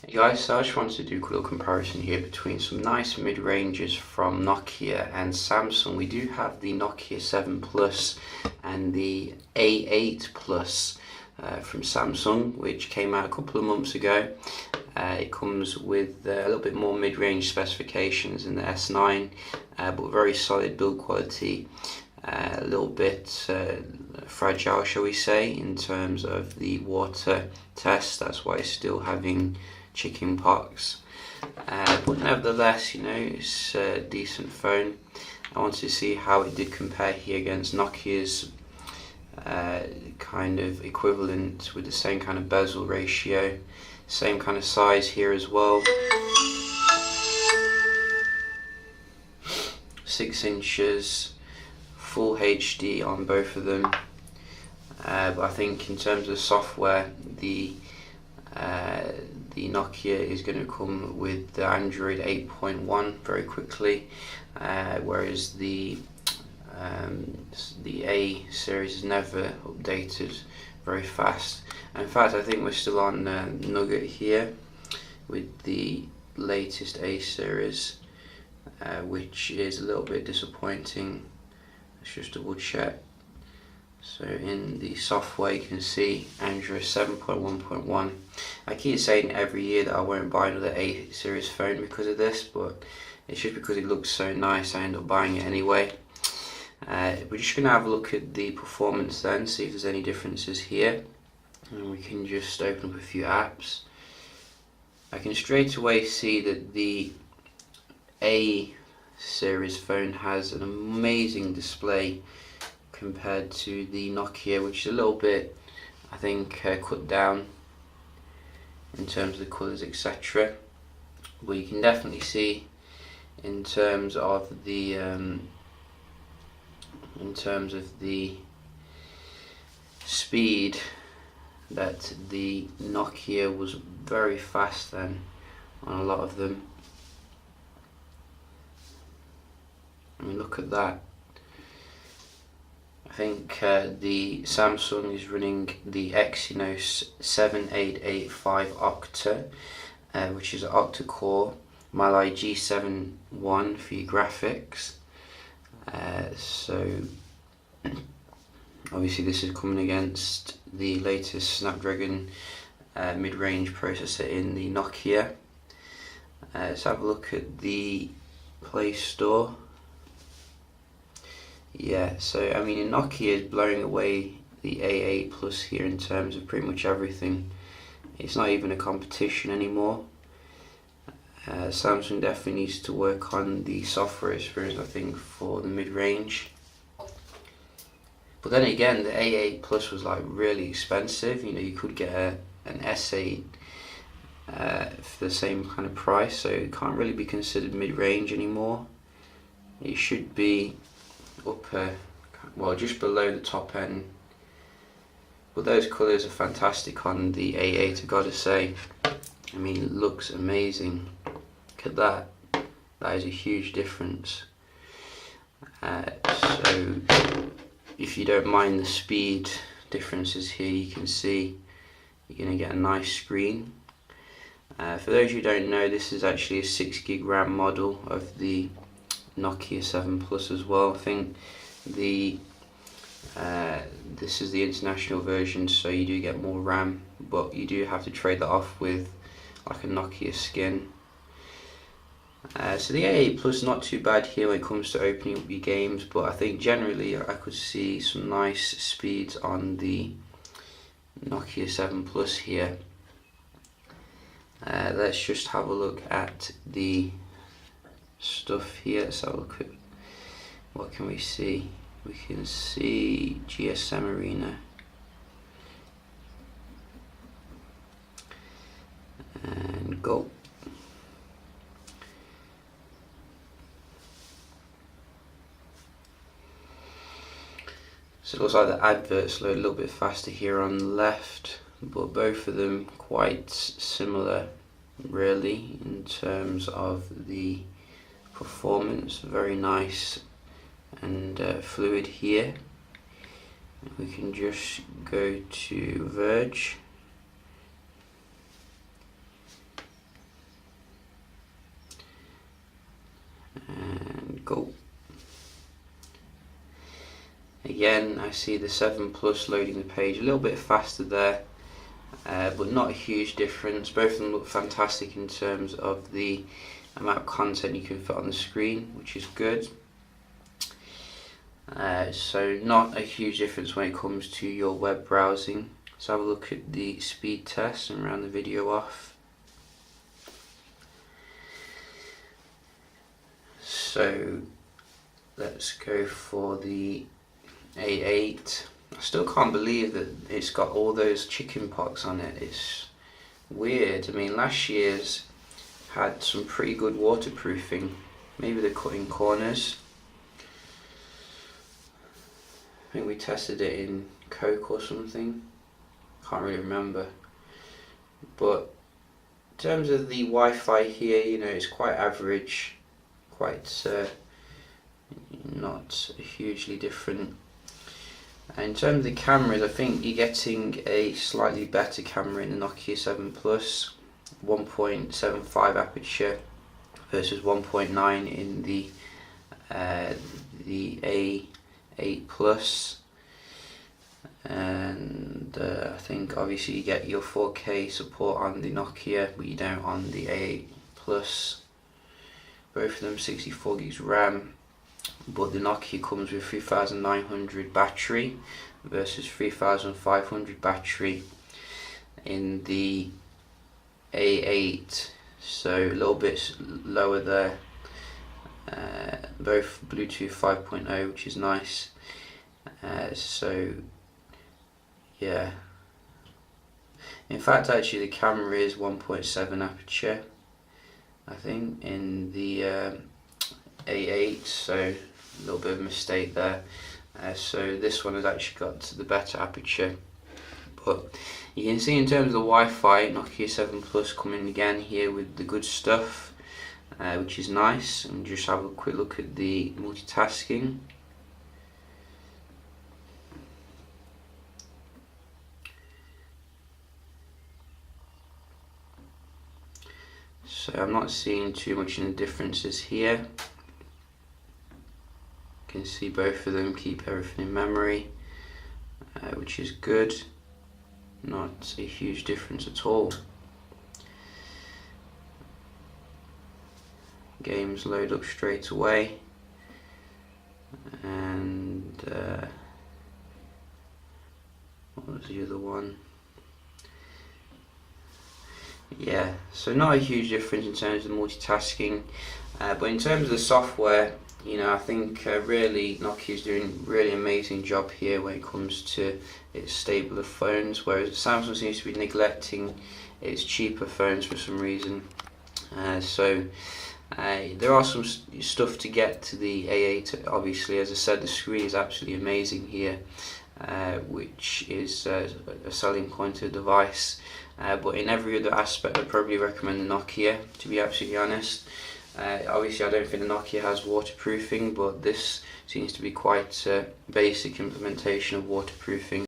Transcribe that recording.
Hey guys, so I just wanted to do a little comparison here between some nice mid-ranges from Nokia and Samsung. We do have the Nokia 7 Plus and the A8 Plus from Samsung, which came out a couple of months ago. It comes with a little bit more mid-range specifications than the S9, but very solid build quality. A little bit fragile, shall we say, in terms of the water test. That's why it's still having chicken pox, but nevertheless, you know, it's a decent phone. I wanted to see how it did compare here against Nokia's kind of equivalent with the same kind of bezel ratio, same kind of size here as well. 6 inches, full HD on both of them, but I think in terms of software, the Nokia is going to come with the Android 8.1 very quickly, whereas the A series is never updated very fast. In fact, I think we're still on Nugget here with the latest A series, which is a little bit disappointing. Let's just double check. So in the software you can see Android 7.1.1. I keep saying every year that I won't buy another A series phone because of this, but it's just because it looks so nice I end up buying it anyway. We're just going to have a look at the performance then, see if there's any differences here, and we can just open up a few apps. I can straight away see that the A series phone has an amazing display compared to the Nokia, which is a little bit, I think, cut down in terms of the colours, etc. But you can definitely see in terms of the speed that the Nokia was very fast then on a lot of them. I mean, look at that. I think the Samsung is running the Exynos 7885 Octa, which is an octa-core Mali G7-1 for your graphics. So obviously this is coming against the latest Snapdragon mid-range processor in the Nokia. Let's have a look at the Play Store. Yeah, so I mean, Nokia is blowing away the A8 Plus here in terms of pretty much everything. It's not even a competition anymore. Samsung definitely needs to work on the software experience, I think, for the mid-range. But then again, the A8 Plus was like really expensive. You know, you could get an S8 for the same kind of price, so it can't really be considered mid-range anymore. It should be upper, well, just below the top end. But those colours are fantastic on the A8, I've got to say. I mean, it looks amazing. Look at that. That is a huge difference. So if you don't mind the speed differences here, you can see you're going to get a nice screen. For those who don't know, this is actually a 6GB RAM model of the Nokia 7 Plus as well. I think this is the international version, so you do get more RAM, but you do have to trade that off with like a Nokia skin. So the A8 Plus is not too bad here when it comes to opening up your games, but I think generally I could see some nice speeds on the Nokia 7 Plus here. Let's just have a look at the stuff here. Let's have a look at what can we see. We can see GSM Arena and go. So it looks like the adverts load a little bit faster here on the left, but both of them quite similar really in terms of the performance. Very nice and fluid here. We can just go to Verge go. Again, I see the 7 Plus loading the page a little bit faster there, but not a huge difference. Both of them look fantastic in terms of the amount of content you can fit on the screen, which is good. So not a huge difference when it comes to your web browsing. Let's have a look at the speed test and round the video off. So let's go for the A8. I still can't believe that it's got all those chicken pox on it. It's weird. I mean, last year's had some pretty good waterproofing. Maybe they're cutting corners. I think we tested it in Coke or something. Can't really remember. But in terms of the Wi-Fi here, you know, it's quite average. Quite not hugely different. In terms of the cameras, I think you're getting a slightly better camera in the Nokia 7 Plus, 1.75 aperture versus 1.9 in the A8 Plus, and I think obviously you get your 4K support on the Nokia, but you don't on the A8 Plus. Both of them 64 gigs RAM. But the Nokia comes with 3900 battery versus 3500 battery in the A8, so a little bit lower there. Both Bluetooth 5.0, which is nice. So yeah, in fact actually the camera is 1.7 aperture I think in the A8, so a little bit of a mistake there. So this one has actually got the better aperture. But you can see in terms of the Wi-Fi, Nokia 7 Plus coming again here with the good stuff, which is nice. And just have a quick look at the multitasking. So I'm not seeing too much in the differences here. You can see both of them keep everything in memory, which is good. Not a huge difference at all. Games load up straight away, and what was the other one? Yeah, so not a huge difference in terms of multitasking, but in terms of the software, you know, I think really Nokia's doing a really amazing job here when it comes to its stable of phones, whereas Samsung seems to be neglecting its cheaper phones for some reason. So there are some stuff to get to the A8. Obviously, as I said, the screen is absolutely amazing here, which is a selling point of the device. But in every other aspect, I'd probably recommend the Nokia, to be absolutely honest. Obviously, I don't think the Nokia has waterproofing, but this seems to be quite a basic implementation of waterproofing.